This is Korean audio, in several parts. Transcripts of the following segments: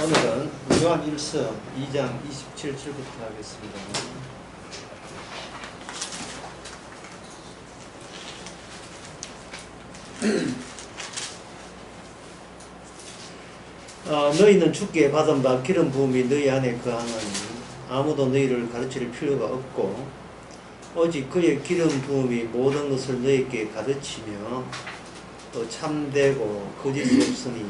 오늘은 요한 1서 2장 27절부터 하겠습니다. 너희는 주께 받은 바 기름 부음이 너희 안에 거하나니 아무도 너희를 가르칠 필요가 없고 오직 그의 기름 부음이 모든 것을 너희에게 가르치며 또 참되고 거짓이 없으니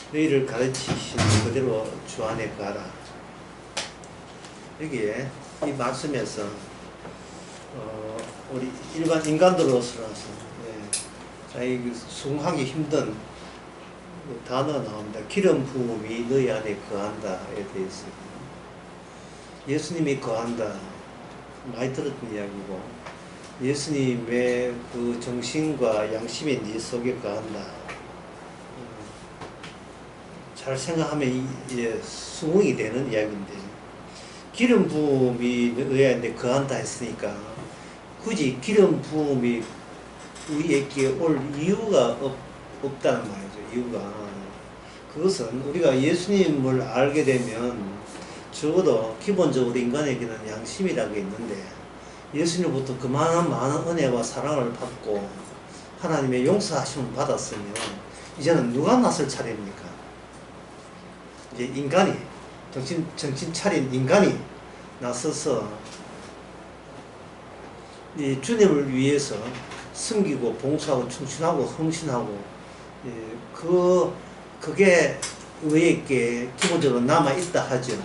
너희를 가르치신 그대로 주 안에 가라. 여기에 이 말씀에서 우리 일반 인간들로서라서 자기 수긍하기 힘든 단어가 나옵니다. 기름 부음이 너희 안에 거한다에 대해서 예수님이 거한다 많이 들었던 이야기고, 예수님의 그 정신과 양심이 네 속에 거한다. 잘 생각하면 수긍이 되는 이야기인데, 기름 부음이 너희 안에 거한다 했으니까 굳이 기름 부음이 우리에게 올 이유가 없다는 말이죠. 이유가 그것은 우리가 예수님을 알게 되면 적어도 기본적으로 인간에게는 양심이라는 게 있는데, 예수님부터 그만한 많은 은혜와 사랑을 받고 하나님의 용서하심을 받았으면 이제는 누가 낯을 차립니까? 이제 인간이 정신 차린 인간이 나서서 이 주님을 위해서 섬기고 봉사하고 충신하고 헌신하고, 그게 우리에게 기본적으로 남아 있다 하죠.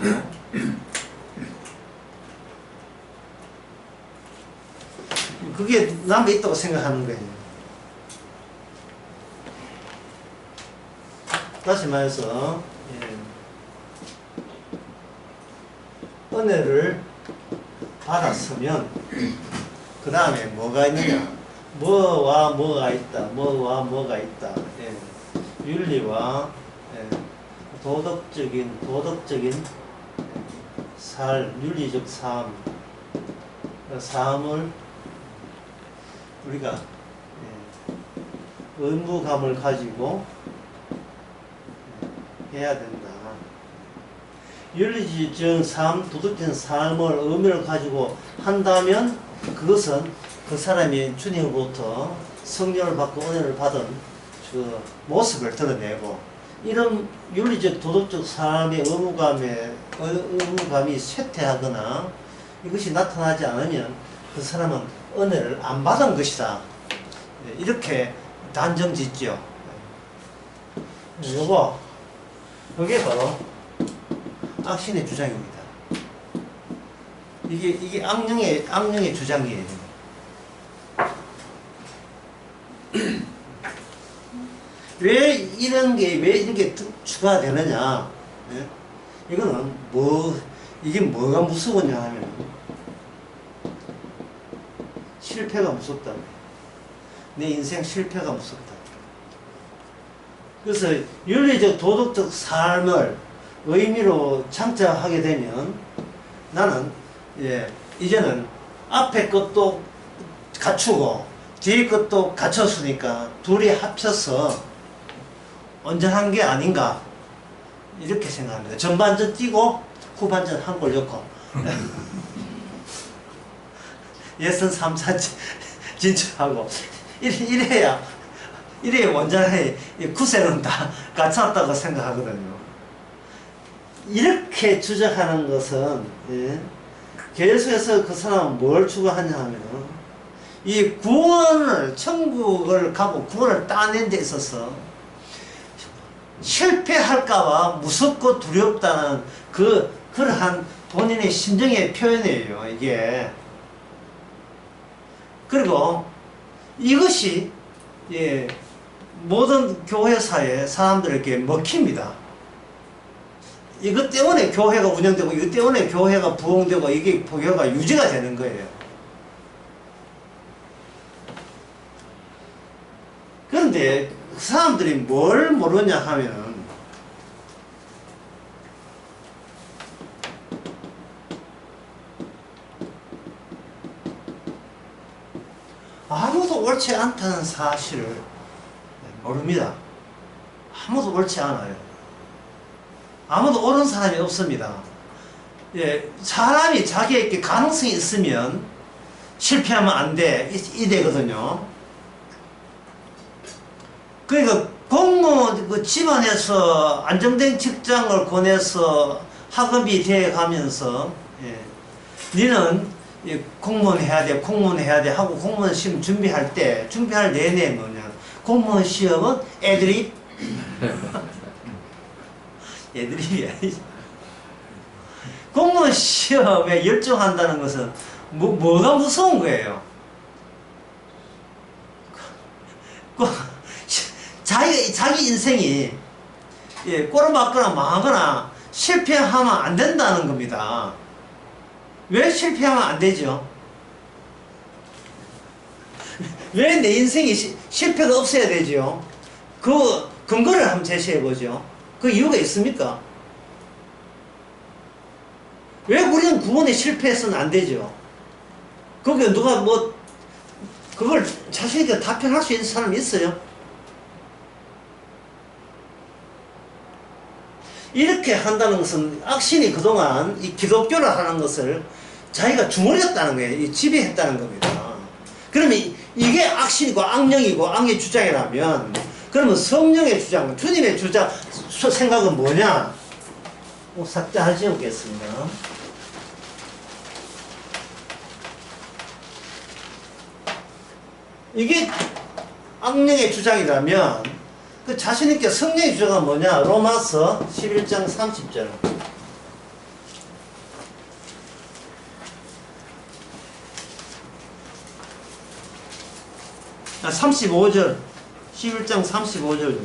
그게 남아 있다고 생각하는 거예요. 다시 말해서 은혜를 받았으면 그 다음에 뭐가 있느냐? 뭐와 뭐가 있다. 뭐와 뭐가 있다. 윤리와 도덕적인 윤리적 삶을 우리가 의무감을 가지고 해야 된다. 윤리적 삶, 도덕적인 삶을 의무를 가지고 한다면 그것은 그 사람이 주님으로부터 성령을 받고 은혜를 받은 그 모습을 드러내고, 이런 윤리적 도덕적 삶의 의무감이 쇠퇴하거나 이것이 나타나지 않으면 그 사람은 은혜를 안 받은 것이다. 이렇게 단정 짓죠. 이게 바로 악신의 주장입니다. 이게 악령의 주장이에요. 왜 이렇게 추가되느냐? 이거는 이게 뭐가 무서우냐 하면 실패가 무섭다. 내 인생 실패가 무섭다. 그래서 윤리적 도덕적 삶을 의미로 창작하게 되면 나는 이제는 앞에 것도 갖추고 뒤에 것도 갖췄으니까 둘이 합쳐서 온전한 게 아닌가, 이렇게 생각합니다. 전반전 뛰고 후반전 한 골 넣고 예선 3차 진출하고 이래야 온전히 구세는 다 갖췄다고 생각하거든요. 이렇게 주장하는 것은 계속해서 그 사람은 뭘 추구하냐 하면 이 구원을, 천국을 가고 구원을 따낸 데 있어서 실패할까봐 무섭고 두렵다는 그러한 본인의 심정의 표현이에요, 이게. 그리고 이것이 모든 교회사의 사람들에게 먹힙니다. 이것 때문에 교회가 운영되고, 이것 때문에 교회가 부흥되고, 이게 교회가 유지가 되는 거예요. 그런데 그 사람들이 뭘 모르냐 하면은 아무도 옳지 않다는 사실을 모릅니다. 아무도 옳지 않아요. 아무도 옳은 사람이 없습니다. 예, 사람이 자기에게 가능성이 있으면 실패하면 안 돼. 이래거든요. 그러니까 공무원 그 집안에서 안정된 직장을 권해서 학업이 되어 가면서, 예, 니는 공무원 해야 돼, 공무원 해야 돼 하고 공무원 시험 준비할 내내 뭐냐. 공무원 시험은 애드립? 애드립이야. 공무원 시험에 열중한다는 것은 뭐가 무서운 거예요? 자기 인생이, 예, 꼬라박거나 망하거나 실패하면 안 된다는 겁니다. 왜 실패하면 안 되죠? 왜 내 인생이 실패가 없어야 되죠? 그 근거를 한번 제시해 보죠. 그 이유가 있습니까? 왜 우리는 구원에 실패해서는 안 되죠? 그게 누가 그걸 자신있게 답변할 수 있는 사람이 있어요? 이렇게 한다는 것은 악신이 그동안 이 기독교를 하는 것을 자기가 중얼렸다는 거예요. 이 지배했다는 겁니다. 그러면 이게 악신이고 악령이고 악의 주장이라면, 그러면 성령의 주장, 주님의 주장, 생각은 뭐냐? 삭제해 지우겠습니다. 이게 악령의 주장이라면 그 자신있게 성령의 주장은 뭐냐? 로마서 11장 30절. 35절. 11장 35절.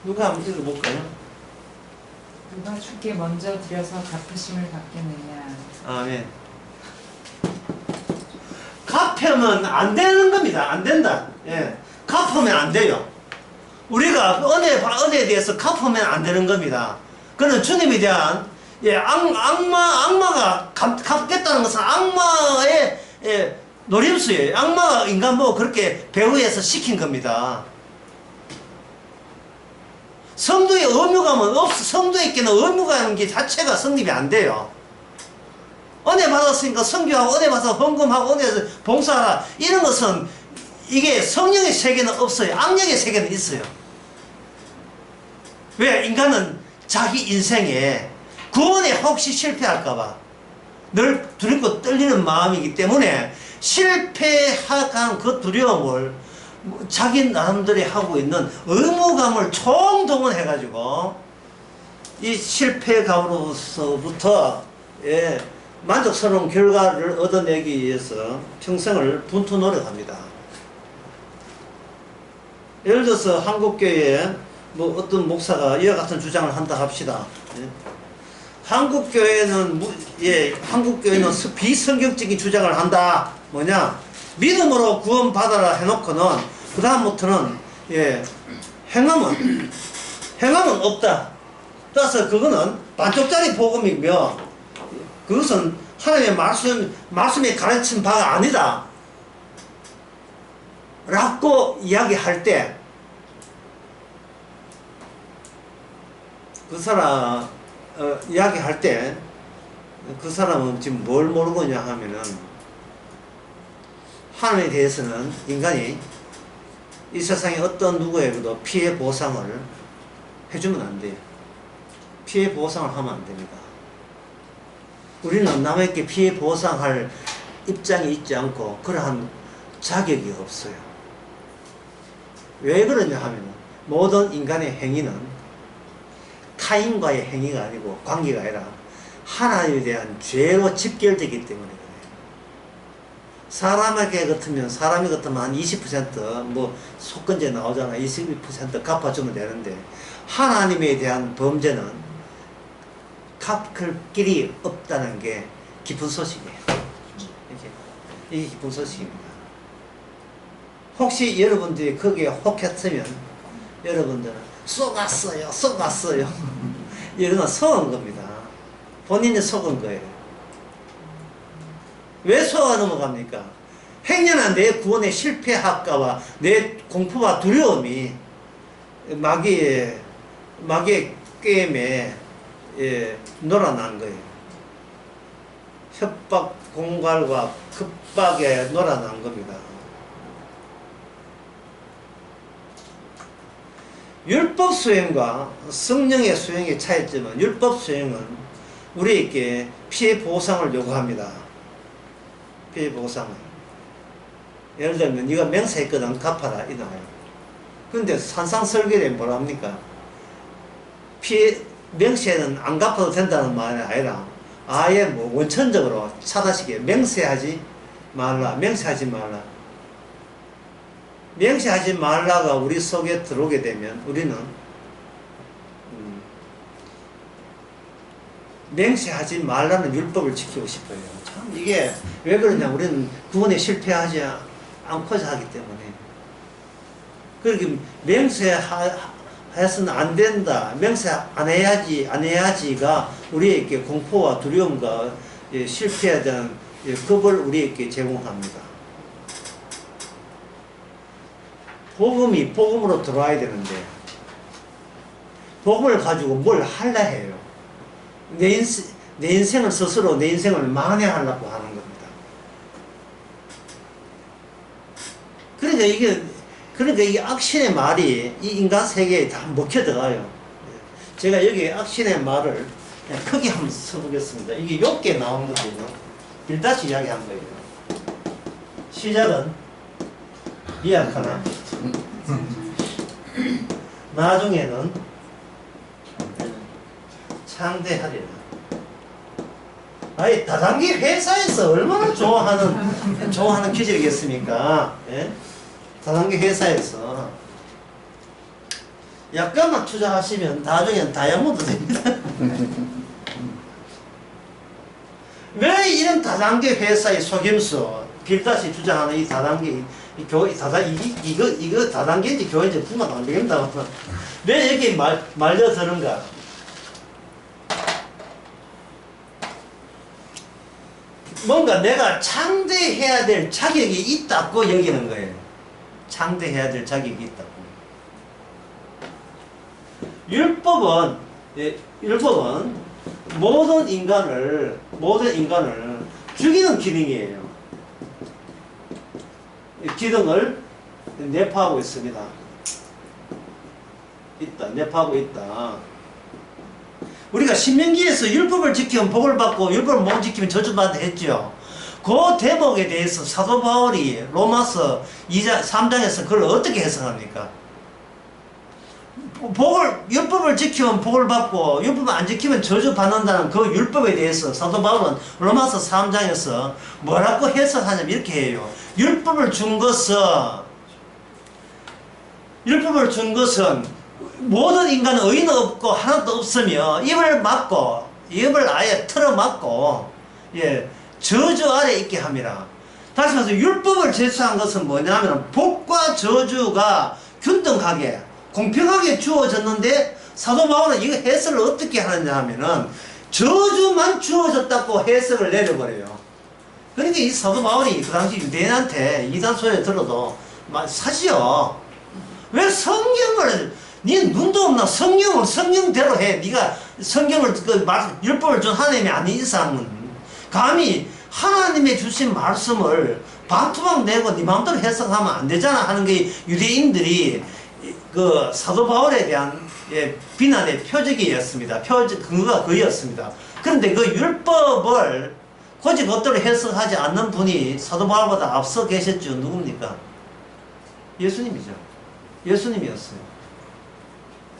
누가 한번 읽어볼까요? 누가 주께 먼저 드려서 갚으심을 받겠느냐. 아멘. 갚으면 안 되는 겁니다. 안 된다. 예. 갚으면 안 돼요. 우리가 은혜에 대해서 갚으면 안 되는 겁니다. 그는 주님에 대한, 예, 악마가 갚겠다는 것은 악마의, 예, 노림수예요. 악마가 인간 보고 그렇게 배후에서 시킨 겁니다. 성도의 의무감은 성도에게는 의무감인 게 자체가 성립이 안 돼요. 은혜 받았으니까 선교하고, 은혜 받아서 헌금하고, 은혜 받아서 봉사하라. 이런 것은, 이게 성령의 세계는 없어요. 악령의 세계는 있어요. 왜? 인간은 자기 인생에 구원에 혹시 실패할까봐 늘 두렵고 떨리는 마음이기 때문에 실패한 그 두려움을 자기 나름대로 하고 있는 의무감을 총동원해가지고 이 실패감으로서부터, 예, 만족스러운 결과를 얻어내기 위해서 평생을 분투 노력합니다. 예를 들어서 한국교회에 어떤 목사가 이와 같은 주장을 한다 합시다. 예? 한국교회는 비성경적인 주장을 한다. 뭐냐? 믿음으로 구원받아라 해놓고는 그 다음부터는, 예, 행함은 없다. 따라서 그거는 반쪽짜리 복음이며 그것은 하나님의 말씀에 가르친 바가 아니다 라고 이야기할 때, 그 사람 이야기할 때 그 사람은 지금 뭘 모르고 있냐 하면은, 하나님에 대해서는 인간이 이 세상에 어떤 누구에게도 피해 보상을 해주면 안 돼요. 피해 보상을 하면 안 됩니다. 우리는 남에게 피해 보상할 입장이 있지 않고 그러한 자격이 없어요. 왜 그러냐 하면, 모든 인간의 행위는 타인과의 행위가 아니고 관계가 아니라 하나님에 대한 죄로 집결되기 때문에 그래요. 사람이 같으면 한 20% 속건제 나오잖아. 22% 갚아주면 되는데, 하나님에 대한 범죄는 갚을 길이 없다는 게 기쁜 소식이에요. 이게 기쁜 소식입니다. 혹시 여러분들이 거기에 혹했으면 여러분들은 속았어요. 이런 건 속은 겁니다. 본인이 속은 거예요. 왜 속아 넘어갑니까? 행여나 내 구원에 실패할까봐 내 공포와 두려움이 마귀의 게임에 놀아난 거예요. 협박, 공갈과 급박에 놀아난 겁니다. 율법 수행과 성령의 수행의 차이점은, 율법 수행은 우리에게 피해 보상을 요구합니다. 피해 보상을. 예를 들면 네가 맹세했거든, 갚아라 이 나와요. 근데 산상설계에 뭐랍니까? 맹세는 안 갚아도 된다는 말이 아니라 아예 뭐 원천적으로 차다시게 맹세하지 말라, 맹세하지 말라. 맹세하지 말라가 우리 속에 들어오게 되면 우리는 맹세하지 말라는 율법을 지키고 싶어요. 참 이게 왜 그러냐, 우리는 구원에 실패하지 않고자 하기 때문에. 그렇게 맹세해서는 안 된다, 맹세 안 해야지가 우리에게 공포와 두려움과 실패에 대한 겁을 우리에게 제공합니다. 복음으로 들어와야 되는데 복음을 가지고 뭘 하려 해요. 내 인생을 스스로 내 인생을 만회하려고 하는 겁니다. 그러니까 이게 악신의 말이 이 인간 세계에 다 먹혀 들어가요. 제가 여기 악신의 말을 그냥 크게 한번 써보겠습니다. 이게 욥기에 나온 거거든요. 빌닷이 이야기한 거예요. 시작은 미약하나 나중에는 창대하리라. 아니, 다단계 회사에서 얼마나 좋아하는 기질이겠습니까? 예? 다단계 회사에서 약간만 투자하시면 나중엔 다이아몬드 됩니다. 왜 이런 다단계 회사의 속임수, 빌닷이 주장하는 이 다단계, 이거 다단계인지 교회인지 분명 안 되겠다. 왜 여기 말려드는가? 뭔가 내가 창대해야 될 자격이 있다고 여기는 거예요. 창대해야 될 자격이 있다고. 율법은 모든 인간을 죽이는 기능이에요. 기능을 내포하고 있습니다. 내포하고 있다. 우리가 신명기에서 율법을 지키면 복을 받고 율법을 못 지키면 저주받는다 했죠. 그 대목에 대해서 사도 바울이 로마서 3장에서 그걸 어떻게 해석합니까? 율법을 지키면 복을 받고 율법을 안 지키면 저주받는다는 그 율법에 대해서 사도 바울은 로마서 3장에서 뭐라고 해석하냐면 이렇게 해요. 율법을 준 것은 모든 인간은 의인은 없고 하나도 없으며 입을 아예 틀어막고 저주 아래 있게 합니다. 다시 말해서 율법을 제시한 것은 뭐냐면 복과 저주가 균등하게 공평하게 주어졌는데 사도 바울은 이거 해석을 어떻게 하느냐 하면은 저주만 주어졌다고 해석을 내려버려요. 그러니까 이 사도 바울이 그 당시 유대인한테 이단 소리를 들어도 사지요. 왜 성경을 네 눈도 없나? 성경을 성경대로 해. 네가 성경을 율법을 준 하나님이 아닌 이상은 감히 하나님의 주신 말씀을 반투막 내고 네 마음대로 해석하면 안 되잖아 하는 게 유대인들이 그 사도 바울에 대한 비난의 표적이었습니다. 근거가 그였습니다. 그런데 그 율법을 고지 그것대로 해석하지 않는 분이 사도 바울보다 앞서 계셨죠. 누굽니까? 예수님이죠. 예수님이었어요.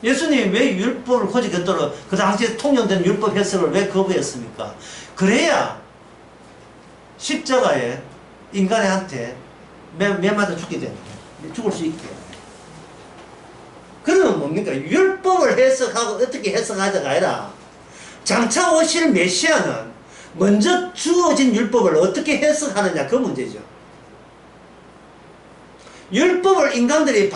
예수님이 왜 율법을 고지 그대로 그 당시에 통용된 율법 해석을 왜 거부했습니까? 그래야 십자가에 인간한테 매 맞아 죽게 되는 거예요. 죽을 수 있게. 그러면 뭡니까? 율법을 해석하고 어떻게 해석하자가 아니라 장차 오실 메시아는 먼저 주어진 율법을 어떻게 해석하느냐 그 문제죠. 율법을 인간들이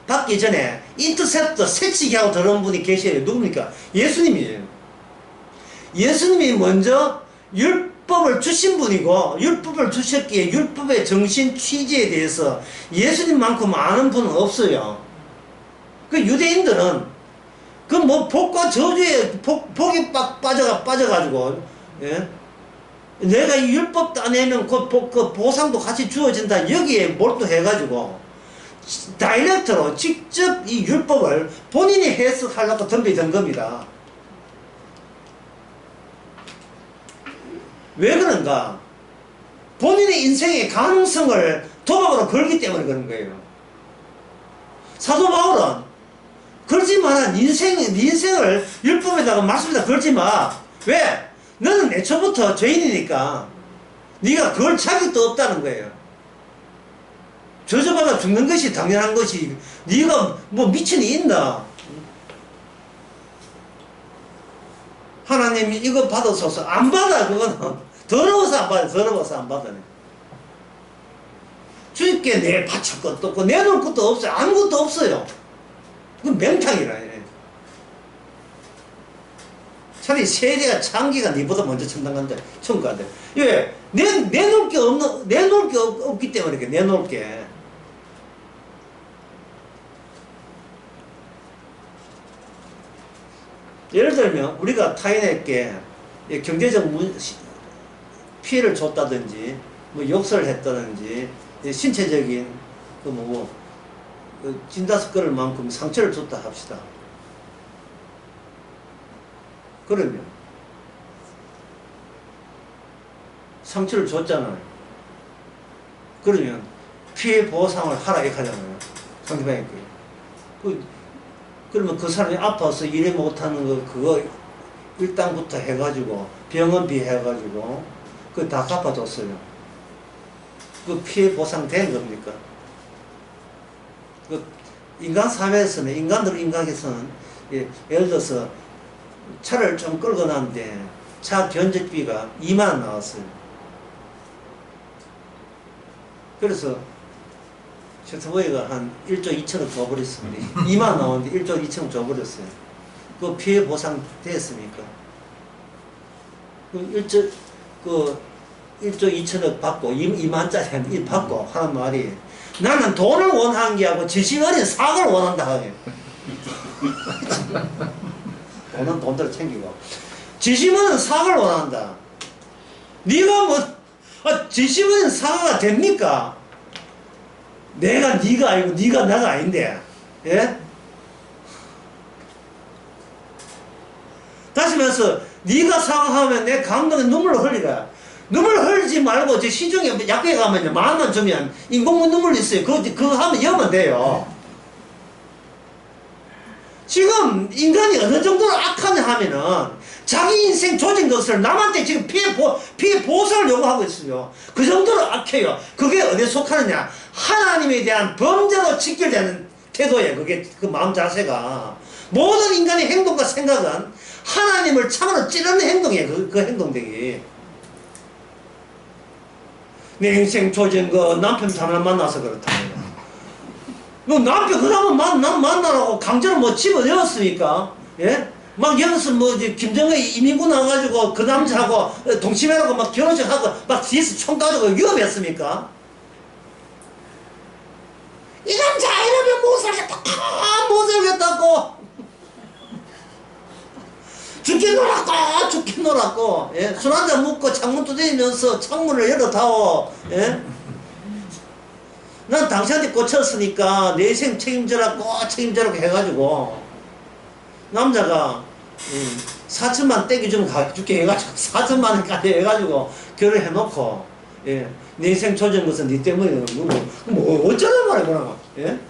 받기 전에 인터셉터 새치기 하고 들어온 분이 계셔요. 누굽니까? 예수님이에요. 예수님이 먼저 율법을 주신 분이고 율법을 주셨기에 율법의 정신 취지에 대해서 예수님만큼 아는 분은 없어요. 그 유대인들은 그 뭐 복과 저주에 복이 빡 빠져가지고, 예? 내가 이 율법 따내면 그 보상도 같이 주어진다. 여기에 몰두해가지고 다이렉트로 직접 이 율법을 본인이 해석하려고 덤비던 겁니다. 왜 그런가? 본인의 인생의 가능성을 도박으로 걸기 때문에 그런 거예요. 사도 바울은 걸지 마라. 네 인생을 율법에다가 말씀에다 걸지 마. 왜? 너는 애초부터 죄인이니까 네가 그걸 자격도 없다는 거예요. 저주받아 죽는 것이 당연한 것이 네가 뭐 미친이 있나? 하나님이 이거 받아서서 안 받아. 그거는 더러워서 안 받아. 더러워서 안 받아. 주님께 내 바칠 것도 없고 내놓을 것도 없어요. 아무것도 없어요. 그건 맹탕이라 해. 차라리 세대가 창기가 니보다 먼저 천당 간다. 천국 간다. 왜? 내놓을 게 없기 때문에 이렇게 내놓을 게. 예를 들면 우리가 타인에게 경제적 피해를 줬다든지 뭐 욕설을 했다든지 신체적인 진다섯 걸을 만큼 상처를 줬다 합시다. 그러면 상처를 줬잖아요. 그러면 피해 보상을 하라 이렇게 하잖아요. 상대방에게. 그러면 그 사람이 아파서 일을 못하는 그거 일당부터 해가지고 병원비 해가지고 그거 다 갚아줬어요. 그 피해 보상 된 겁니까? 그 인간 사회에서는 인간에서는 예를 들어서 차를 좀 끌고 났는데 차 견적비가 2만 원 나왔어요. 그래서 최초보이가 한 1조 2천억 줘버렸습니다. 2만 원 나왔는데 1조 2천억 줘버렸어요. 그 피해 보상 됐습니까? 그 1조 2천억 받고 2만짜리 받고 하는 말이 나는 돈을 원하는 게 아니고 지식 어린 사고를 원한다 하네. 돈은 돈대로 챙기고 지식 어린 사고를 원한다. 네가 지식 어린 사고가 됩니까? 내가 네가 아니고 네가 나가 아닌데. 예? 다시 말해서 네가 사과하면 내 감동에 눈물을 흘리라. 눈물 흘리지 말고 저 시중에 약국에 가면 10,000원 주면 인공눈 눈물 있어요. 그거 하면 여면 돼요. 지금 인간이 어느 정도로 악하냐 하면은 자기 인생 조진 것을 남한테 지금 피해 보상을 요구하고 있어요. 그 정도로 악해요. 그게 어디에 속하느냐? 하나님에 대한 범죄로 직결되는 태도예요. 그게 그 마음 자세가. 모든 인간의 행동과 생각은 하나님을 참으로 찌르는 행동이에요. 그 행동들이. 내 인생 조진 거 남편 사람 만나서 그렇다. 뭐 남편 그 사람 만나라고 강제로 뭐 집어넣었으니까. 예? 막 여기서 뭐 김정은 이민구 나와가지고 그 남자하고 동치매라고 막 결혼식하고 막 뒤에서 총 가지고 위협했습니까? 이 남자 이러면 못 살겠다. 못 살겠다고. 죽게 놀았고, 예? 술 한잔 먹고 창문 두드리면서 창문을 열어다오. 예? 난 당신한테 꽂혔으니까 내 인생 책임져라고 해가지고 남자가 4천만 떼기 좀 가줄게 해가지고 4천만 원까지 해가지고 결혼해놓고, 예? 내 인생 조진 것은 네 때문에 뭐 어쩌란 말이야 그러나. 예?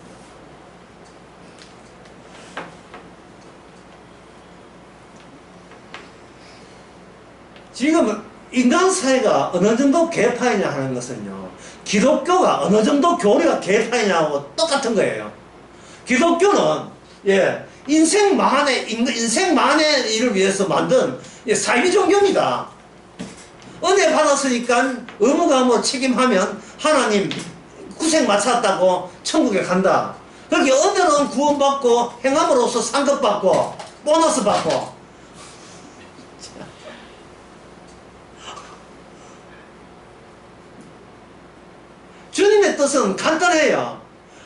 지금 인간 사회가 어느 정도 개파이냐 하는 것은요, 기독교가 어느 정도 교리가 개파이냐하고 똑같은 거예요. 기독교는 인생 만의 일을 위해서 만든 사회 종교입니다. 은혜 받았으니까 의무감으로 책임하면 하나님 구색 마쳤다고 천국에 간다. 그렇게 은혜로는 구원받고 행함으로써 상급받고 보너스 받고. 주님의 뜻은 간단해요.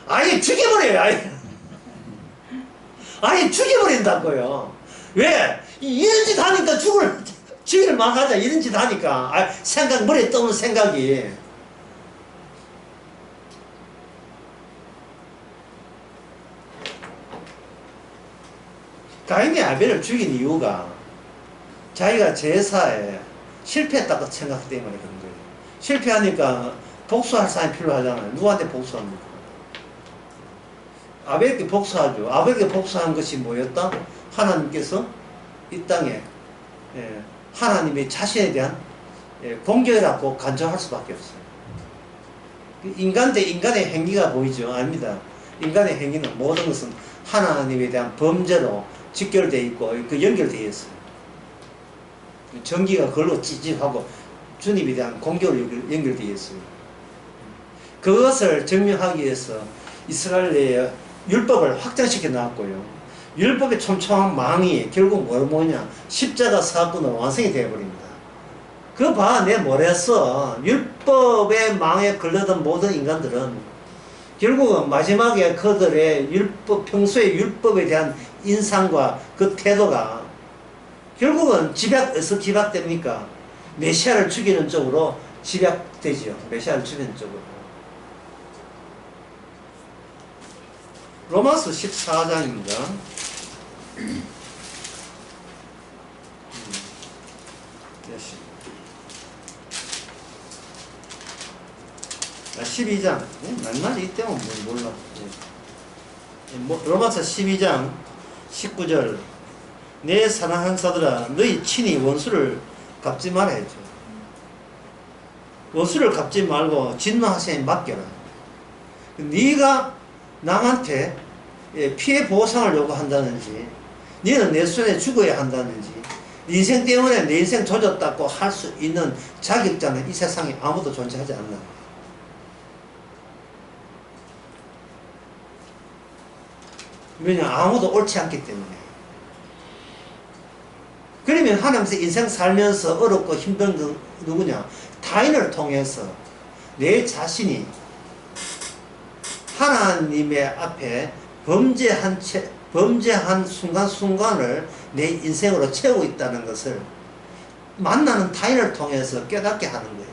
아예 죽여버려요. 아예. 아예 죽여버린다고요. 왜? 이런 짓 하니까 죽일 만하자. 이런 짓 하니까. 머리에 떠오는 생각이. 가인이 아벨을 죽인 이유가 자기가 제사에 실패했다고 생각 때문에 그런 거예요. 실패하니까 복수할 사람이 필요하잖아요. 누구한테 복수합니까? 아벨에게 복수하죠. 아벨에게 복수한 것이 뭐였다? 하나님께서 이 땅에 하나님의 자신에 대한 공격이라고 간주할 수밖에 없어요. 인간 대 인간의 행위가 보이죠? 아닙니다. 인간의 행위는 모든 것은 하나님에 대한 범죄로 직결되어 있고 그 연결되어 있어요. 전기가 그걸로 찌직하고 주님에 대한 공격으로 연결되어 있어요. 그것을 증명하기 위해서 이스라엘의 율법을 확장시켜 놨고요. 율법의 촘촘한 망이 결국 뭐냐? 십자가 사건으로 완성이 되어버립니다. 그거 봐, 내가 뭐랬어? 율법의 망에 걸려든 모든 인간들은 결국은 마지막에 그들의 평소의 율법에 대한 인상과 그 태도가 결국은 어디서 집약됩니까? 메시아를 죽이는 쪽으로 집약되지요. 메시아를 죽이는 쪽으로. 로마서 14장입니다. 12장. 맨날 이 때문에 몰라. 로마서 12장 19절. 내 사랑하는 사들아, 너희 친히 원수를 갚지 말아야죠. 원수를 갚지 말고 진노하심에 맡겨라. 네가 남한테 피해 보상을 요구한다든지, 너는 내 손에 죽어야 한다든지, 네 인생 때문에 내 인생 조졌다고 할 수 있는 자격자는 이 세상에 아무도 존재하지 않는다. 왜냐? 아무도 옳지 않기 때문에. 그러면 하나님께서 인생 살면서 어렵고 힘든 건 누구냐? 타인을 통해서 내 자신이 하나님의 앞에 범죄한 순간순간을 내 인생으로 채우고 있다는 것을 만나는 타인을 통해서 깨닫게 하는 거예요.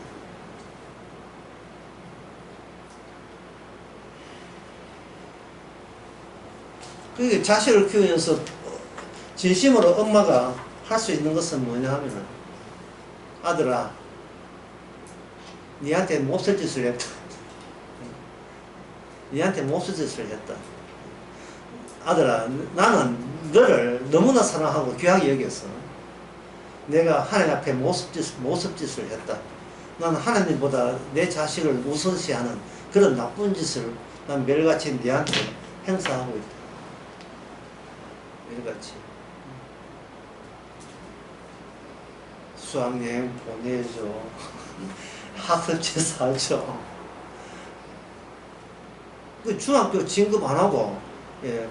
그게 자식을 키우면서 진심으로 엄마가 할 수 있는 것은 뭐냐 하면은, 아들아, 니한테 몹쓸 짓을 했다. 니한테 몹쓸 짓을 했다. 아들아, 나는 너를 너무나 사랑하고 귀하게 여겼어. 내가 하나님 앞에 모습짓을 했다. 나는 하나님보다 내 자식을 우선시하는 그런 나쁜 짓을 난 매일같이 니한테 행사하고 있다. 매일같이. 수학여행 보내줘. 학습지 사줘. 그 중학교 진급 안 하고,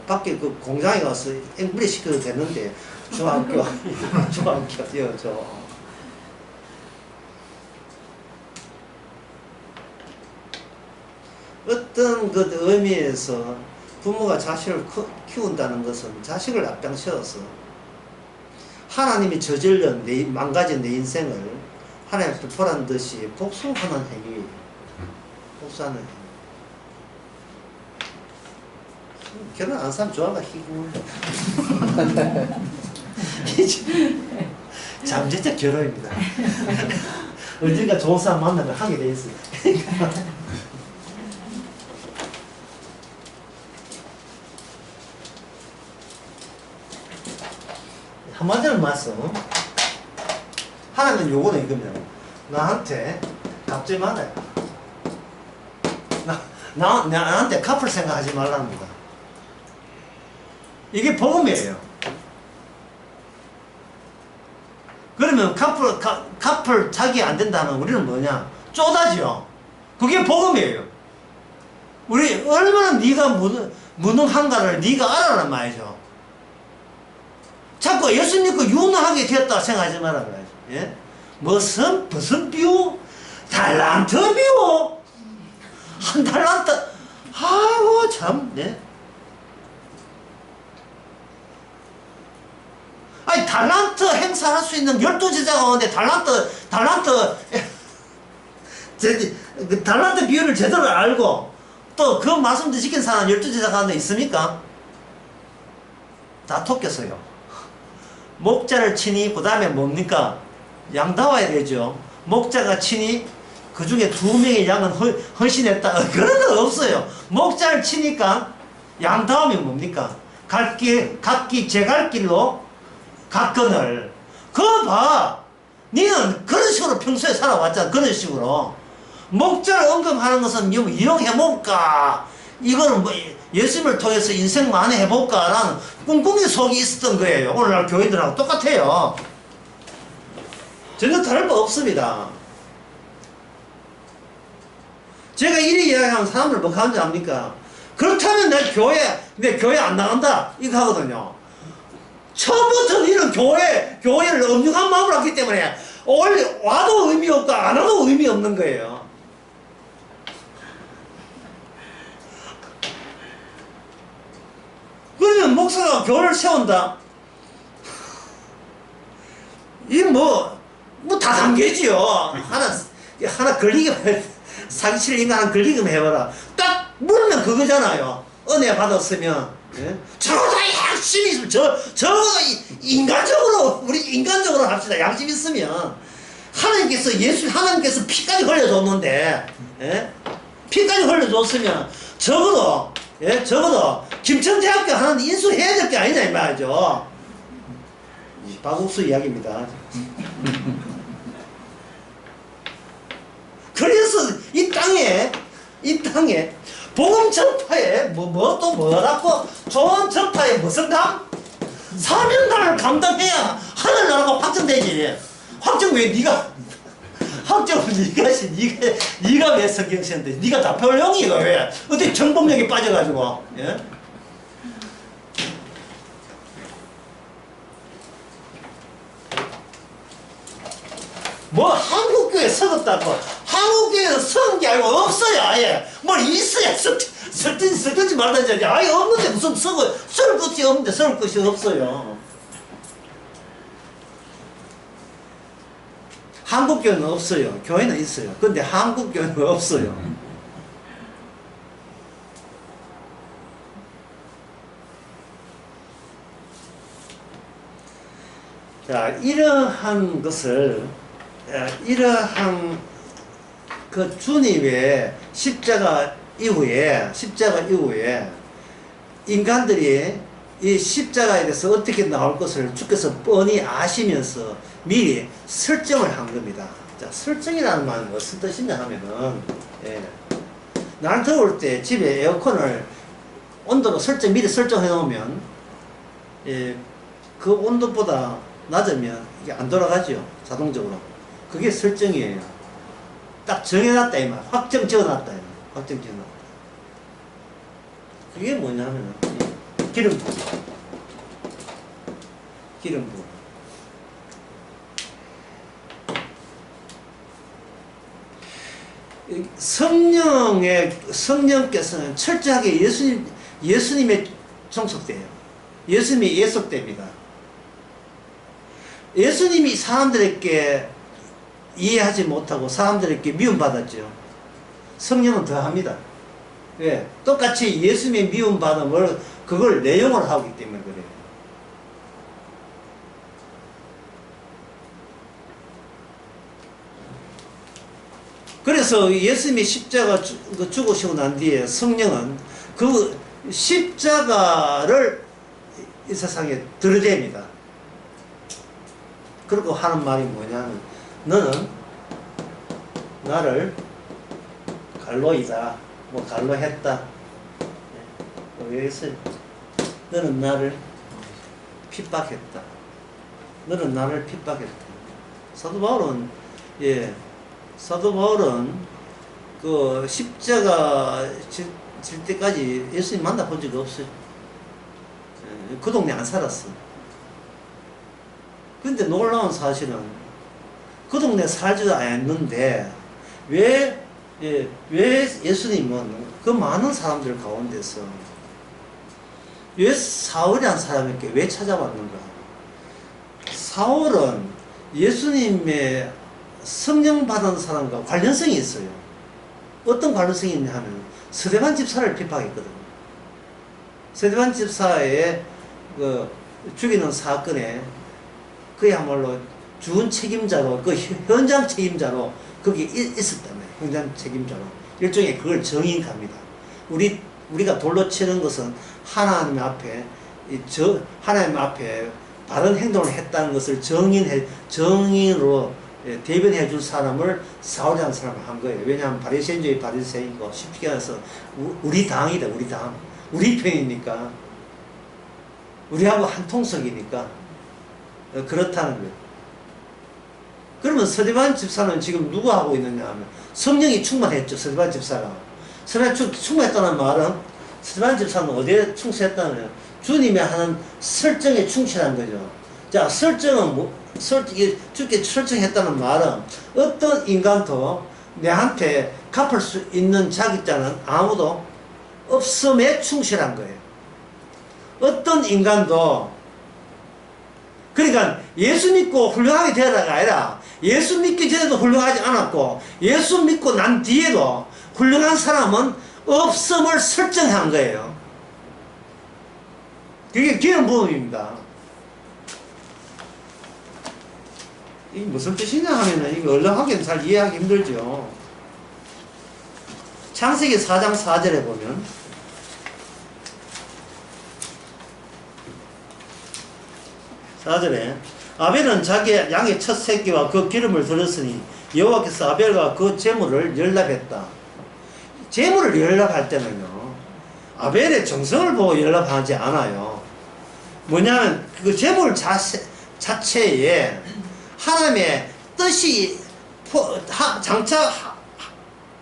밖에 그 공장에 가서 앵무리 시켜도 되는데, 중학교, 어떤 그 의미에서 부모가 자식을 키운다는 것은 자식을 앞장세워서 하나님이 저질른 망가진 내 인생을 하나님께 보란 듯이 복수하는 행위. 복수하는 행위. 결혼 안 사람 좋아가 희구. 잠재적 결혼입니다. 언젠가 좋은 사람 만나면 하게 돼 있어요. 한마디로 말씀, 하나님 요거는 이거면 나한테 갚지 말아요. 나한테 갚을 생각하지 말라는 거다. 이게 복음이에요. 그러면 갚을 자기 안 된다면 우리는 뭐냐? 쪼다지요. 그게 복음이에요. 우리 얼마나 네가 무능한가를 네가 알아란 말이죠. 자꾸 예수 믿고 유능하게 되었다 생각하지 말라 그래야지. 예? 무슨 비유? 달란트 비유? 한 달란트? 아이고 참. 예? 달란트 행사할 수 있는 12제자 가운데 달란트 비율을 제대로 알고 또 그 말씀도 지킨 사람 12제자 가운데 있습니까? 다 토꼈어요. 목자를 치니 그 다음에 뭡니까? 양다와야 되죠. 목자가 치니 그 중에 2명의 양은 헌신했다. 그런 건 없어요. 목자를 치니까 양다움이 뭡니까? 각기 제 갈 길로 갔거늘. 그거 봐. 니는 그런 식으로 평소에 살아왔잖아. 그런 식으로. 목자를 언급하는 것은 이용해볼까? 이거는 뭐 예수님을 통해서 인생 만회해볼까? 라는 꿍꿍이 속이 있었던 거예요. 오늘날 교회들하고 똑같아요. 전혀 다를 바 없습니다. 제가 이리 이야기하면 사람들 뭐 하는 줄 압니까? 그렇다면 내 교회 안 나간다. 이거 하거든요. 처음부터 이런 교회를 엄중한 마음으로 했기 때문에 와도 의미 없고 안 와도 의미 없는 거예요. 그러면 목사가 교회를 세운다? 이 다 단계지요. 하나 걸리기만, 사기칠 인간 하나 걸리기만 해봐라. 딱 물으면 그거잖아요. 은혜 받았으면. 예? 저도 양심 있으면, 우리 인간적으로 합시다. 양심 있으면. 하나님께서 피까지 흘려줬는데, 예? 피까지 흘려줬으면, 적어도 김천대학교 하는 인수해야 될 게 아니냐, 이 말이죠. 박옥수 이야기입니다. 그래서 이 땅에 복음 전파에 뭐라고 좋은 전파에 무슨 감? 사명감을 감당해야 하늘나라가 확정되지. 확정 왜 네가 왜 성경 쓰는데 네가 답변용이가 왜 어떻게 정복력이 빠져가지고. 예? 뭐 한국교회 썩었다고. 한국교회는 썩은 게 아니고 없어요. 아예 뭘 있어야 썩든지 말든지. 아예 없는데 무슨 썩을 것이 없는데 썩을 것이 없어요. 한국교회는 없어요. 교회는 있어요. 근데 한국교회는 없어요. 자, 이러한 그 주님의 십자가 이후에 인간들이 이 십자가에 대해서 어떻게 나올 것을 주께서 뻔히 아시면서 미리 설정을 한 겁니다. 자, 설정이라는 말은 무슨 뜻이냐 하면은, 날 더울 때 집에 에어컨을 온도로 미리 설정해 놓으면, 그 온도보다 낮으면 이게 안 돌아가죠. 자동적으로. 그게 설정이에요. 딱 정해놨다 이 말. 확정 지어놨다 이 말. 확정 지어놨다. 그게 뭐냐면 기름부. 성령께서는 철저하게 예수님의 종속돼요. 예수님이 예속됩니다. 예수님이 사람들에게 이해하지 못하고 사람들에게 미움받았죠. 성령은 더 합니다. 왜? 똑같이 예수님의 미움받음을 그걸 내용을 하기 때문에 그래요. 그래서 예수님이 십자가 죽으시고 난 뒤에 성령은 그 십자가를 이 세상에 들이댑니다. 그리고 하는 말이 뭐냐면, 너는 나를 갈로이다, 갈로했다. 여기서 너는 나를 핍박했다. 사도 바울은 그 십자가 질 때까지 예수님 만나본 적이 없어요. 그 동네 안 살았어. 근데 놀라운 사실은 그 동네 살지도 않았는데 왜 예수님은 그 많은 사람들 가운데서 왜 사울이라는 사람에게 왜 찾아왔는가? 사울은 예수님의 성령 받은 사람과 관련성이 있어요. 어떤 관련성이 있냐 하면 스데반 집사를 비판했거든요. 스데반 집사의 그 죽이는 사건에 그야말로 준 책임자로, 그 현장 책임자로 거기 있었다며. 현장 책임자로. 일종의 그걸 정인합니다. 우리가 돌로 치는 것은 하나님 앞에, 하나님 앞에 바른 행동을 했다는 것을 정인으로 대변해 줄 사람을 사울이라는 사람을 한 거예요. 왜냐하면 바리새인주의 바리새인이고 쉽게 말해서 우리 당이다. 우리 당. 우리 편이니까. 우리하고 한 통속이니까 그렇다는 거예요. 그러면 스데반 집사는 지금 누구 하고 있느냐 하면 성령이 충만했죠. 스데반 집사가. 스데반 충만했다는 말은 스데반 집사는 어디에 충실했다는 주님이 하는 설정에 충실한 거죠. 자, 설정은 주께 설정했다는 말은 어떤 인간도 내한테 갚을 수 있는 자격자는 아무도 없음에 충실한 거예요. 어떤 인간도, 그러니까 예수 믿고 훌륭하게 되어라가 아니라 예수 믿기 전에도 훌륭하지 않았고 예수 믿고 난 뒤에도 훌륭한 사람은 없음을 설정한 거예요. 그게 기름 부음입니다. 이게 무슨 뜻이냐 하면은 이거 얼렁하게는 잘 이해하기 힘들죠. 창세기 4장 4절에 보면 아벨은 자기 양의 첫 새끼와 그 기름을 들었으니 여호와께서 아벨과 그 제물을 연락했다. 제물을 연락할 때는요, 아벨의 정성을 보고 연락하지 않아요. 뭐냐면 그 제물 자체에 하나님의 뜻이 장차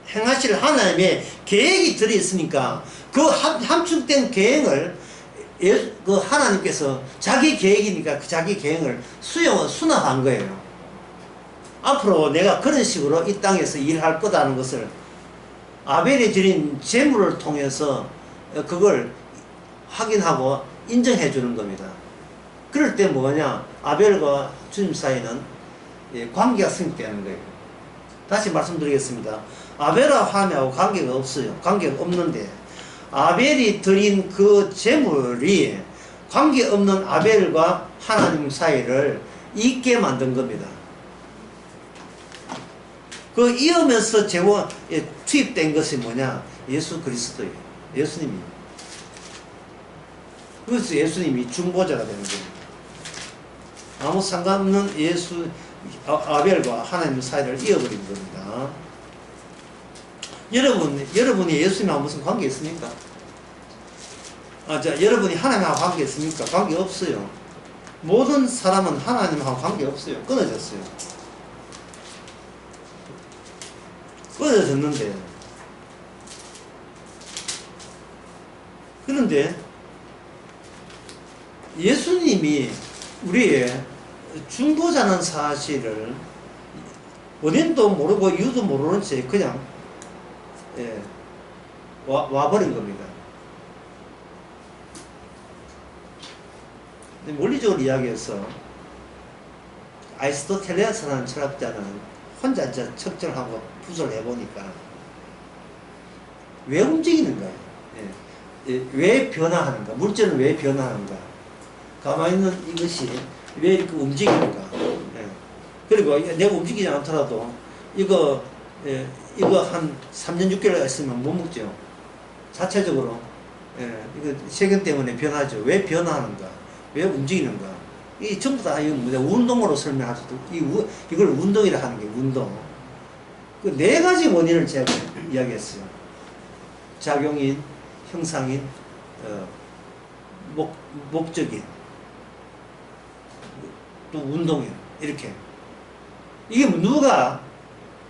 행하실 하나님의 계획이 들어있으니까 그 함축된 계획을 그 하나님께서 자기 계획이니까 그 자기 계획을 수납한 거예요. 앞으로 내가 그런 식으로 이 땅에서 일할 거다는 것을 아벨이 드린 제물을 통해서 그걸 확인하고 인정해 주는 겁니다. 그럴 때 뭐냐, 아벨과 주님 사이는 관계가 성립되는 거예요. 다시 말씀드리겠습니다. 아벨과 하나님하고 관계가 없어요. 관계가 없는데 아벨이 드린 그 제물이 관계없는 아벨과 하나님 사이를 있게 만든 겁니다. 그 이으면서 투입된 것이 뭐냐? 예수 그리스도예요. 예수님이. 그래서 예수님이 중보자가 되는 겁니다. 아무 상관없는 아벨과 하나님 사이를 이어버린 겁니다. 여러분이 예수님하고 무슨 관계 있습니까? 여러분이 하나님하고 관계 있습니까? 관계 없어요. 모든 사람은 하나님하고 관계 없어요. 끊어졌어요. 끊어졌는데, 그런데 예수님이 우리의 중보자는 사실을 원인도 모르고 이유도 모르는 채 그냥 와버린 겁니다. 원리적으로 이야기해서 아리스토텔레스라는 철학자는 혼자 측정하고 부조를 해보니까 왜 움직이는가, 왜 변화하는가, 물질은 왜 변화하는가, 가만히 있는 이것이 왜 이렇게 움직이는가. 그리고 내가 움직이지 않더라도 이거 한 3년 6개월 있으면 못 먹죠. 자체적으로. 이거 세균 때문에 변하죠. 왜 변하는가? 왜 움직이는가? 이 전부 다 운동으로 설명하죠. 이걸 운동이라 하는 게 운동. 그 네 가지 원인을 제가 이야기했어요. 작용인, 형상인, 목적인, 또 운동인. 이렇게. 이게 누가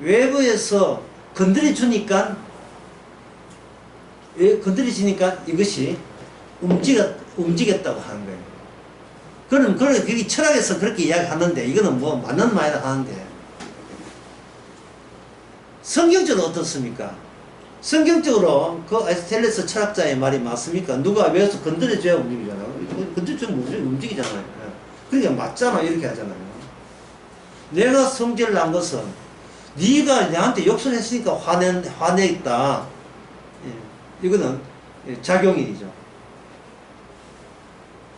외부에서 건드려주니까 이것이 움직였다고 하는 거예요. 그럼 그게 철학에서 그렇게 이야기하는데 이거는 뭐 맞는 말이라 하는데 성경적으로 어떻습니까? 성경적으로 그 아리스토텔레스 철학자의 말이 맞습니까? 누가 외부에서 건드려줘야 움직이잖아요. 건드려주면 움직이잖아요. 그러니까 맞잖아 이렇게 하잖아요. 내가 성질을 난 것은 네가 내한테 욕설 했으니까 화내 있다. 예. 이거는 작용이죠.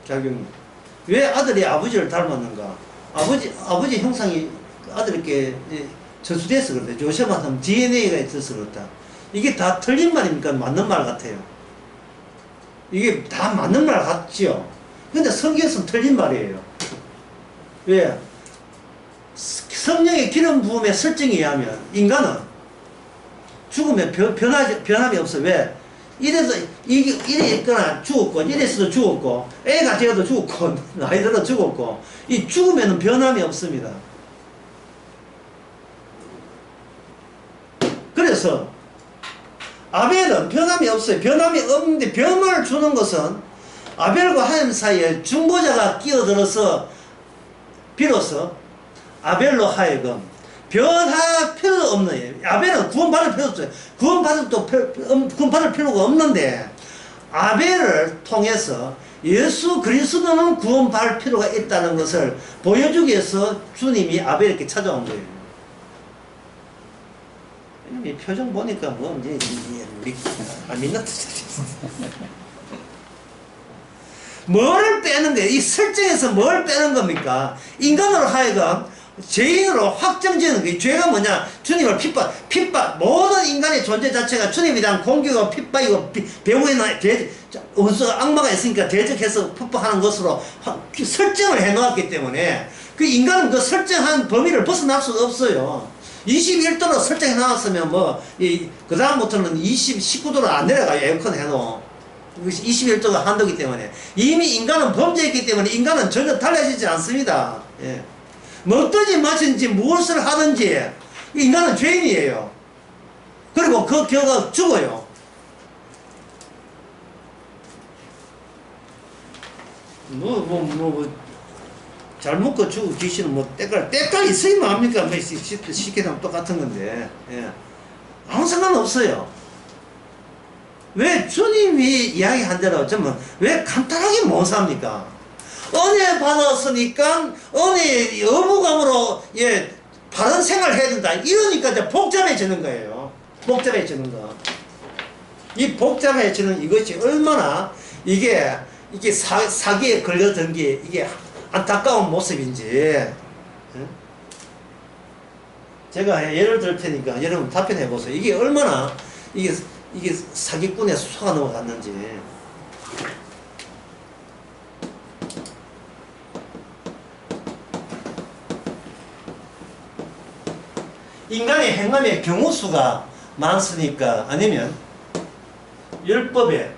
작용이. 왜 아들이 아버지를 닮았는가? 아버지 형상이 아들에게 저수돼서 그렇다. 조심하면 DNA가 있어서 그렇다. 이게 다 틀린 말입니까? 맞는 말 같아요. 이게 다 맞는 말 같지요. 근데 성경에서는 틀린 말이에요. 왜? 성령의 기름 부음의 설정에 의하면 인간은 죽으면 변함이 없어. 왜? 이래 있거나 죽었고, 이래서도 죽었고, 애가 되어도 죽었고, 나이 들어 죽었고, 이 죽으면 변함이 없습니다. 그래서, 아벨은 변함이 없어요. 변함이 없는데, 변을 주는 것은 아벨과 하나님 사이에 중보자가 끼어들어서, 비로소, 아벨로 하여금, 변할 필요 없는, 아벨은 구원받을 필요 없어요. 구원받을 필요가 없는데, 아벨을 통해서 예수 그리스도는 구원받을 필요가 있다는 것을 보여주기 위해서 주님이 아벨에게 찾아온 거예요. 이 표정 보니까 뭐, 이제, 믿는 뜻이지. 뭐를 빼는 거예요? 이 설정에서 뭘 빼는 겁니까? 인간으로 하여금 죄인으로 확정지는 거예요. 죄가 뭐냐? 주님을 핍박, 모든 인간의 존재 자체가 주님에 대한 공격이고 핍박이고 배후에는 악마가 있으니까 대적해서 핍박하는 것으로 설정을 해놓았기 때문에 그 인간은 그 설정한 범위를 벗어날 수가 없어요. 21도로 설정해 놨으면 그 다음부터는 19도로 안 내려가요. 에어컨 해놓은. 21도가 한도기 때문에 이미 인간은 범죄했기 때문에 인간은 전혀 달라지지 않습니다. 예. 먹든지 마시든지 무엇을 하든지 인간은 죄인이에요. 그리고 그 결과 죽어요. 잘 먹고 죽고 귀신은 때깔 있으면 합니까? 쉽게 하면 똑같은 건데. 예. 아무 상관없어요. 왜 주님이 이야기한 대로 좀 왜 간단하게 못 삽니까? 은혜 받았으니까 은혜 여부감으로 바른 생활을 해야 된다. 이러니까 이제 복잡해지는 거예요. 복잡해지는 거. 이 복잡해지는 이것이 얼마나 이게 사기에 걸려든 게 이게 안타까운 모습인지. 제가 예를 들 테니까 여러분 답변해 보세요. 이게 얼마나 이게 사기꾼의 수사가 넘어갔는지. 인간의 행함의 경우수가 많으니까, 아니면 율법에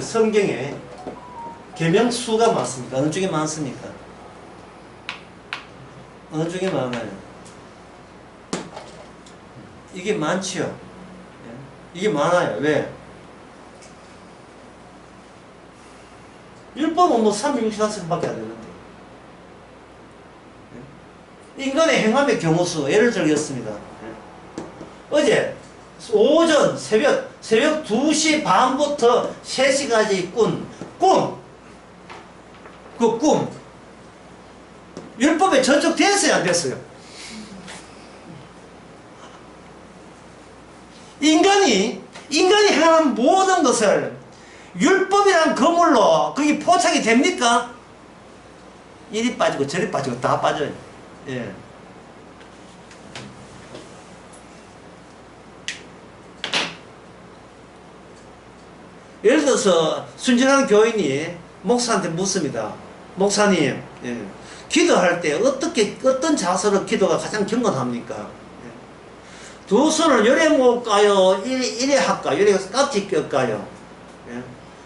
성경에 계명수가 많습니까? 어느 쪽에 많습니까? 어느 쪽에 많아요? 이게 많지요. 이게 많아요. 왜? 율법은 364세밖에 안 되는데. 인간의 행함의 경우수, 예를 들겠습니다. 어제, 오전, 새벽 2시 반부터 3시까지 꿈. 그 꿈. 율법에 전적됐어요, 안 됐어요? 인간이 행한 모든 것을 율법이란 그물로 거기 포착이 됩니까? 이리 빠지고 저리 빠지고 다 빠져요. 예. 예를 들어서 순진한 교인이 목사한테 묻습니다. 목사님, 기도할 때 어떤 자세로 기도가 가장 경건합니까? 두 손을 요래 모을까요? 이래 할까요? 이래 깍지 낄까요?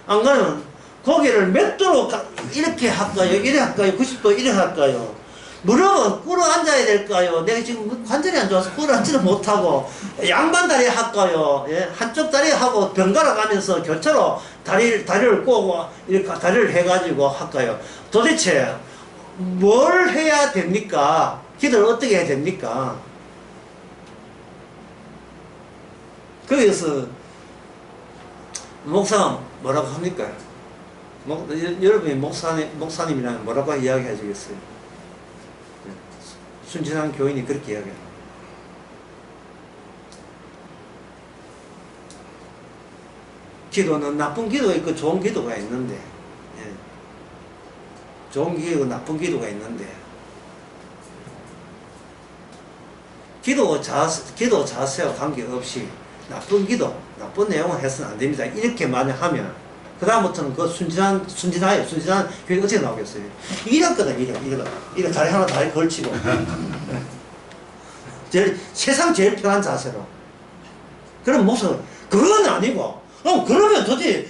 안 그러면 고개를 몇 도로 이렇게 할까요? 이래 할까요? 90도 이래 할까요? 무릎은 꿇어 앉아야 될까요? 내가 지금 관절이 안 좋아서 꿇어 앉지를 못하고 양반 다리 할까요? 한쪽 다리 하고 번갈아 가면서 교차로 다리를 꼬고 이렇게 다리를 해가지고 할까요? 도대체 뭘 해야 됩니까? 기도를 어떻게 해야 됩니까? 거기서 목사가 뭐라고 합니까? 여러분이 목사님이라면 뭐라고 이야기해 주겠어요? 순진한 교인이 그렇게 이야기해요. 기도는 나쁜 기도 있고 좋은 기도가 있는데, 예. 좋은 기도고 나쁜 기도가 있는데, 기도 자세와 관계없이 나쁜 기도, 나쁜 내용을 해서는 안 됩니다. 이렇게 만약 하면, 그 다음부터는 그 순진한 교회 어떻게 나오겠어요? 이랬거든, 이래 다리 하나 다리 걸치고. 세상 제일 편한 자세로. 그럼 무슨, 그건 아니고, 그러면 도대체,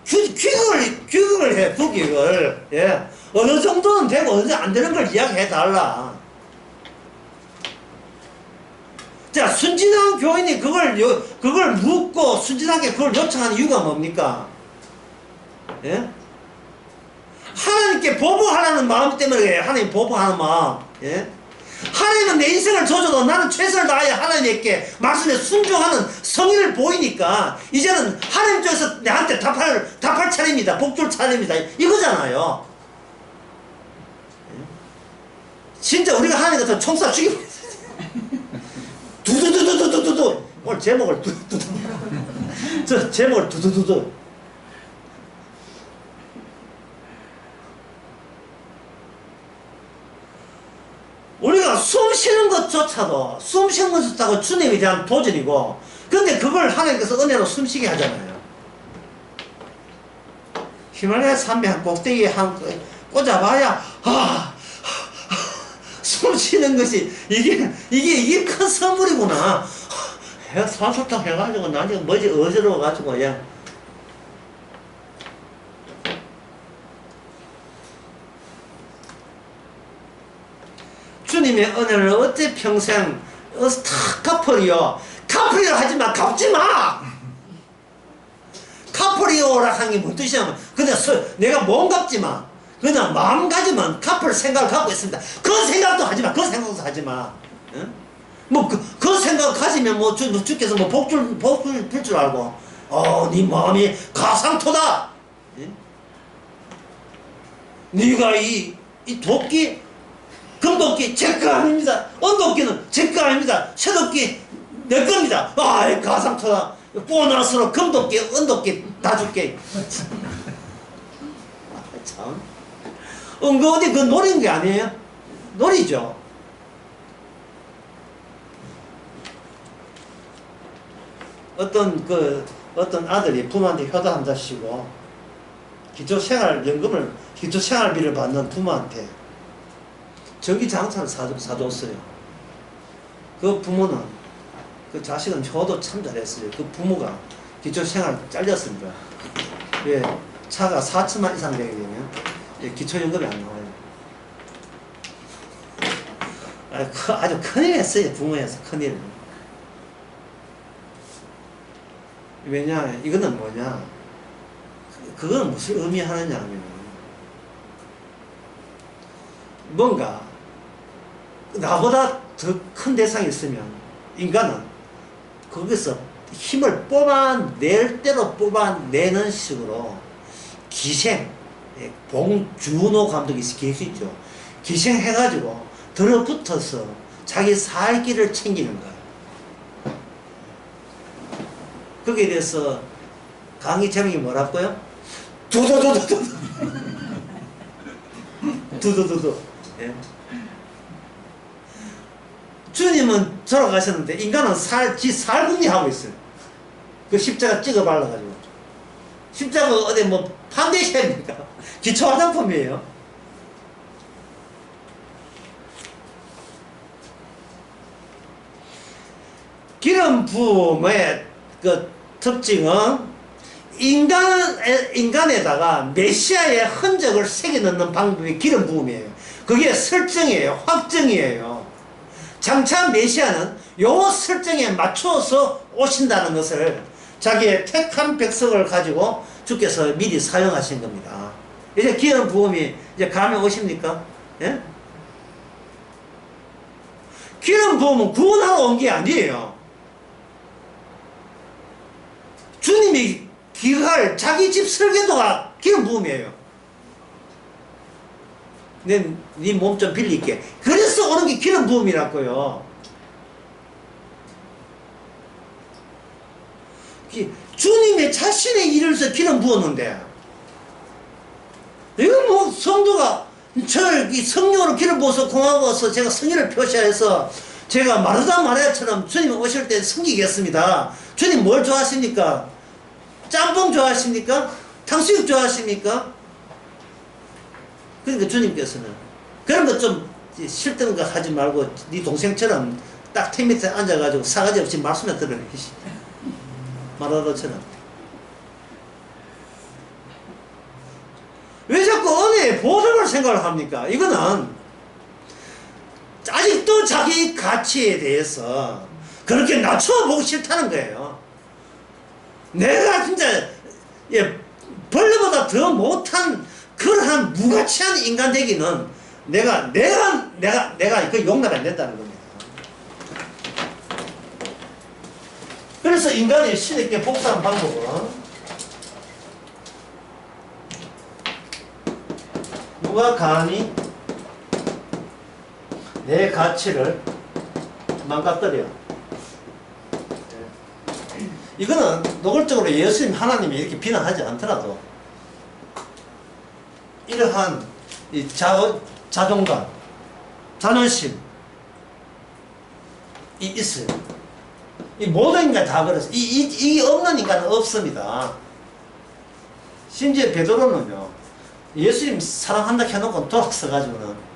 규격을 해, 규격을. 예. 어느 정도는 되고, 어느 정도 안 되는 걸 이야기해 달라. 자, 순진한 교인이 그걸 묻고, 순진하게 그걸 요청하는 이유가 뭡니까? 예? 하나님께 보복하라는 마음 때문에 그래요. 하나님 보복하는 마음. 예? 하나님은 내 인생을 줘줘도 나는 최선을 다하여 하나님께 말씀에 순종하는 성의를 보이니까 이제는 하나님 쪽에서 내한테 답할 차례입니다. 복줄 차례입니다. 이거잖아요. 진짜 우리가 하나님 같은 총쏴 죽여버렸어요. 두두두두두두두. 오늘 제목을 두두두. 저 제목을 두두두두. 우리가 숨 쉬는 것조차도 주님에 대한 도전이고, 근데 그걸 하나님께서 은혜로 숨쉬게 하잖아요. 히말라야 산맥 한 꼭대기에 꽂아봐야 숨 쉬는 것이 이게 큰 선물이구나. 산소통 해가지고 나중에 뭐지 어지러워가지고 주님의 은혜를 어째 평생 다 갚으리요. 갚으리요 하지마. 갚지마. 갚으리요라 하는 게 무슨 뜻이냐면 그냥 내가 몸 갚지마. 그냥 마음가짐은 갚을 생각을 갖고 있습니다. 그 생각도 하지마. 그 생각도 하지마. 응? 그 생각 가지면 주께서 복줄 빌 줄 알고 네 마음이 가상토다. 응? 네가 이 도끼 금도끼 제 거 아닙니다. 은도끼는 제 거 아닙니다. 쇠도끼 내 겁니다. 가상토다. 보너스로 금도끼, 은도끼 다 줄게. 참. 어디 그 노린 게 아니에요? 놀이죠. 어떤 아들이 부모한테 효도한다시고 기초생활비를 받는 부모한테 전기장판을 사줬어요. 그 부모는, 그 자식은 효도 참 잘했어요. 그 부모가 기초생활 잘렸습니다. 예, 차가 4천만 이상 되게 되면 기초연금이 안 나와요. 아주 큰일 했어요. 부모에서 큰일. 왜냐, 이거는 뭐냐, 그건 무슨 의미하느냐 하면 뭔가 나보다 더 큰 대상이 있으면 인간은 거기서 힘을 뽑아낼 대로 뽑아내는 식으로 기생, 봉준호 감독이 계시죠. 기생해가지고 들어붙어서 자기 살 길을 챙기는 거예요. 거기에 대해서 강의 제목이 뭐라고요? 두두두두두. 두두두두. 예. 주님은 돌아가셨는데 인간은 지 살궁리하고 있어요. 그 십자가 찍어 발라가지고. 십자가 어디 파운데이션입니까? 기초 화장품이에요. 기름 부음의 그 특징은 인간에다가 메시아의 흔적을 새겨 넣는 방법이 기름 부음이에요. 그게 설정이에요. 확정이에요. 장차 메시아는 요 설정에 맞춰서 오신다는 것을 자기의 택한 백성을 가지고 주께서 미리 사용하신 겁니다. 이제 기름 부음이 이제 감에 오십니까? 예? 기름 부음은 구원하러 온 게 아니에요. 주님이 기갈 자기 집 설계도가 기름 부음이에요. 네 몸 좀 빌릴게. 그래서 오는 게 기름 부음이라고요. 주님의 자신의 일을 위해서 기름 부었는데, 이거 뭐 성도가 저를 이 성령으로 기름 부어서 고마워서 제가 성의를 표시해서 제가 마르다 마리아처럼 주님 오실 때 섬기겠습니다. 주님 뭘 좋아하십니까? 짬뽕 좋아하십니까? 탕수육 좋아하십니까? 그러니까 주님께서는 그런 거 좀 싫던 거 하지 말고 네 동생처럼 딱 tent 밑에 앉아가지고 사가지 없이 말씀을 들으라. 마라다처럼. 왜 자꾸 은혜의 보석을 생각을 합니까? 이거는 아직도 자기 가치에 대해서 그렇게 낮춰보고 싫다는 거예요. 내가 진짜 벌레보다 더 못한 그러한 무가치한 인간 되기는 내가 그 용납이 안 된다는 겁니다. 그래서 인간이 신에게 복사하는 방법은 누가 감히 내 가치를 망가뜨려. 이거는 노골적으로 예수님 하나님이 이렇게 비난하지 않더라도 이러한 이 자존감, 자존심이 있어요. 이 모든 인간 다 그랬어요. 이 없는 인간은 없습니다. 심지어 베드로는요, 예수님 사랑한다 해놓고 돌아서가지고는,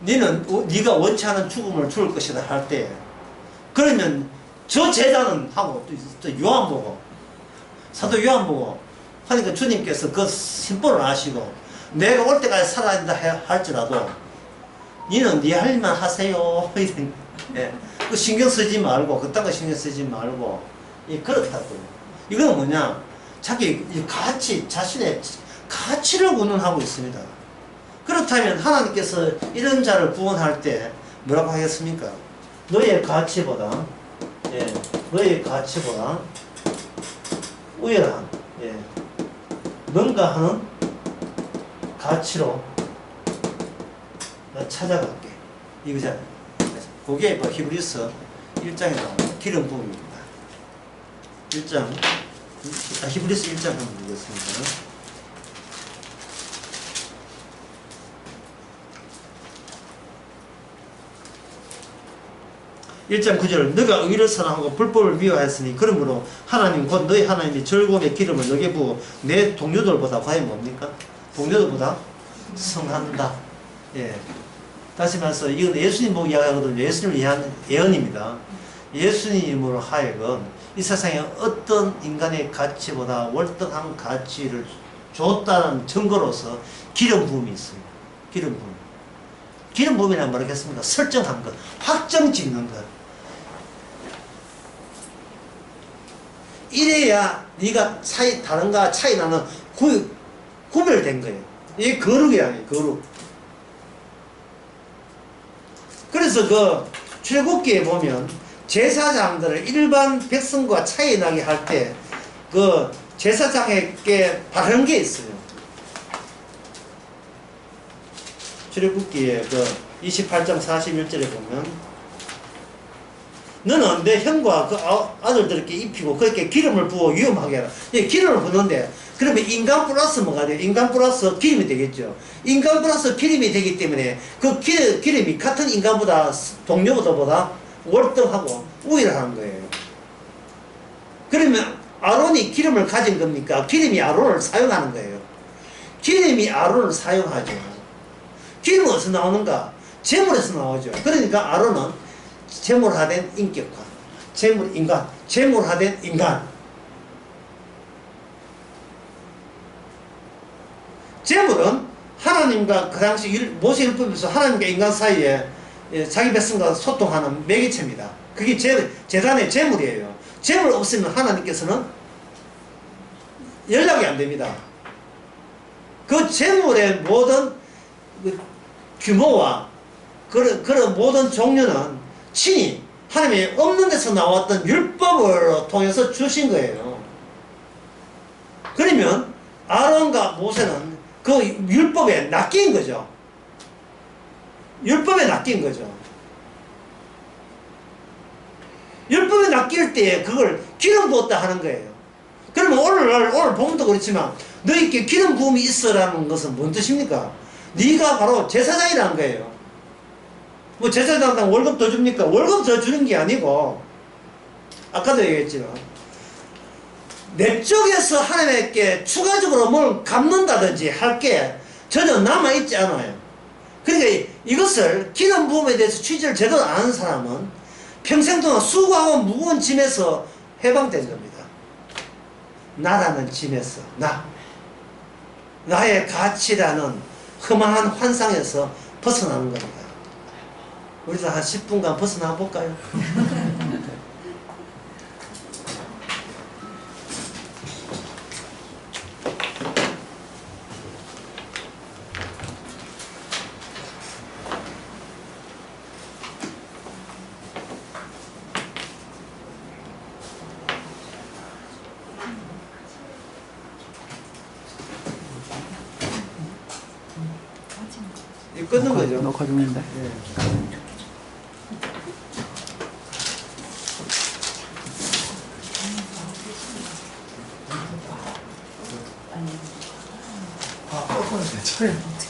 네가 원치 않은 죽음을 죽을 것이다 할 때, 그러면 저 제자는 하고 또 요한 보고, 사도 요한 보고 하니까 주님께서 그 심보를 아시고, 내가 올 때까지 살아야 된다 할지라도 니는 네 할 일만 하세요. 예. 그 신경 쓰지 말고, 그딴 거 신경 쓰지 말고, 그렇다고요. 이거는 뭐냐? 자기 가치, 자신의 가치를 운운하고 있습니다. 그렇다면 하나님께서 이런 자를 구원할 때 뭐라고 하겠습니까? 너의 가치보다, 너의 가치보다 우열한, 뭔가 하는 가치로 찾아갈게. 이거잖아요. 그게 히브리서 1장에 나오는 기름 부음입니다. 1장, 히브리서 1장 한번 보겠습니다. (1장 9절) 너가 의를 사랑하고 불법을 미워하였으니 그러므로 하나님 곧 너희 하나님이 즐거움의 기름을 너게 부어 내 동료들보다 과연 뭡니까? 동료들보다 성한다. 다시 말해서 이건 예수님 보고 이야기하거든요. 예수님을 위한 예언입니다. 예수님으로 하여금 이 세상에 어떤 인간의 가치보다 월등한 가치를 줬다는 증거로서 기름 부음이 있습니다. 기름 부음. 기름 부음이란 뭐겠습니까? 설정한 것, 확정 짓는 것. 이래야 네가 다른가 차이 나는 구별된 거예요. 이게 거룩이 아니에요. 거룩. 그래서 그 출애굽기에 보면 제사장들을 일반 백성과 차이 나게 할 때 그 제사장에게 바른 게 있어요. 출애굽기에 그 28장 41절에 보면 너는 내 형과 그 아들들에게 입히고 그렇게 기름을 부어 위험하게 해라. 기름을 부는데 그러면 인간 플러스 뭐가 돼요? 인간 플러스 기름이 되겠죠. 인간 플러스 기름이 되기 때문에 그 기름이 같은 인간보다 동료보다 월등하고 우월한 거예요. 그러면 아론이 기름을 가진 겁니까? 기름이 아론을 사용하는 거예요. 기름이 아론을 사용하죠. 기름은 어디서 나오는가? 재물에서 나오죠. 그러니까 아론은 재물화된 인격화, 재물화된 인간. 재물은 하나님과 그 당시 모세율법에서 하나님과 인간 사이에 자기 백성과 소통하는 매개체입니다. 그게 재단의 재물이에요. 재물 없으면 하나님께서는 연락이 안 됩니다. 그 재물의 모든 규모와 그런 모든 종류는 친히 하나님이 없는 데서 나왔던 율법을 통해서 주신 거예요. 그러면 아론과 모세는 그 율법에 낚인 거죠. 율법에 낚인 거죠. 율법에 낚일 때 그걸 기름 부었다 하는 거예요. 그러면 오늘 본문도 그렇지만 너희께 기름 부음이 있어라는 것은 뭔 뜻입니까? 네가 바로 제사장이라는 거예요. 뭐 제사장당 월급 더 줍니까? 월급 더 주는 게 아니고 아까도 얘기했지만 내 쪽에서 하나님께 추가적으로 뭘 갚는다든지 할 게 전혀 남아있지 않아요. 그러니까 이것을 기름 부음에 대해서 취지를 제대로 아는 사람은 평생 동안 수고하고 무거운 짐에서 해방된 겁니다. 나라는 짐에서 나의 가치라는 흠한 환상에서 벗어나는 겁니다. 우리도 한 10분간 벗어나 볼까요? 끊는 거죠. 녹화 중인데. 네. 아, 꺾어야 돼.